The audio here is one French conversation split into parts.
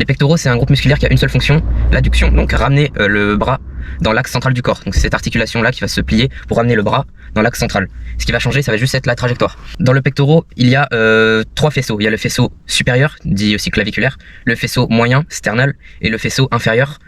Les pectoraux, c'est un groupe musculaire qui a une seule fonction, l'adduction, donc ramener le bras dans l'axe central du corps. Donc c'est cette articulation-là qui va se plier pour ramener le bras dans l'axe central. Ce qui va changer, ça va juste être la trajectoire. Dans le pectoral, il y a 3 faisceaux. Il y a le faisceau supérieur, dit aussi claviculaire, le faisceau moyen, sternal, et le faisceau inférieur,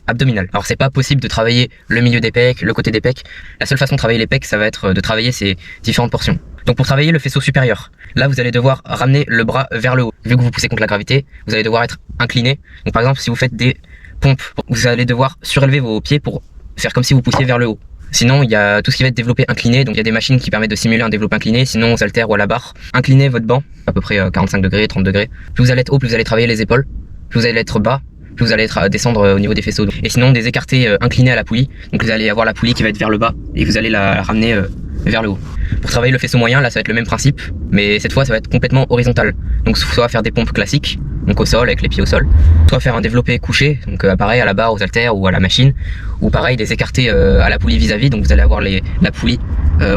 abdominal. Alors c'est pas possible de travailler le milieu des pecs, le côté des pecs. La seule façon de travailler les pecs, ça va être de travailler ces différentes portions. Donc pour travailler le faisceau supérieur, là vous allez devoir ramener le bras vers le haut. Vu que vous poussez contre la gravité, vous allez devoir être incliné. Donc par exemple, si vous faites des pompes, vous allez devoir surélever vos pieds pour faire comme si vous poussiez vers le haut. Sinon, il y a tout ce qui va être développé incliné, donc il y a des machines qui permettent de simuler un développé incliné, sinon aux haltères ou à la barre. Inclinez votre banc, à peu près 45 degrés, 30 degrés. Plus vous allez être haut, plus vous allez travailler les épaules. Plus vous allez être bas, plus vous allez descendre au niveau des faisceaux. Et sinon, des écartés inclinés à la poulie, donc vous allez avoir la poulie qui va être vers le bas, et vous allez la ramener vers le haut. Pour travailler le faisceau moyen, là ça va être le même principe, mais cette fois ça va être complètement horizontal. Donc soit faire des pompes classiques, donc au sol, avec les pieds au sol, soit faire un développé couché, donc pareil à la barre, aux haltères ou à la machine, ou pareil des écartés à la poulie vis-à-vis, donc vous allez avoir la poulie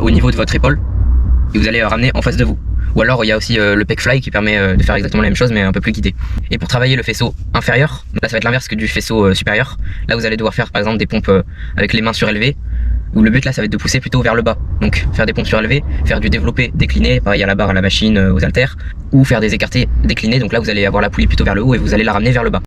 au niveau de votre épaule, et vous allez ramener en face de vous. Ou alors il y a aussi le pec fly qui permet de faire exactement la même chose mais un peu plus guidé. Et pour travailler le faisceau inférieur, là ça va être l'inverse que du faisceau supérieur. Là vous allez devoir faire par exemple des pompes avec les mains surélevées, où le but là ça va être de pousser plutôt vers le bas. Donc faire des pompes surélevées, faire du développé décliné, pareil à la barre, à la machine, aux haltères, ou faire des écartés déclinés, donc là vous allez avoir la poulie plutôt vers le haut et vous allez la ramener vers le bas.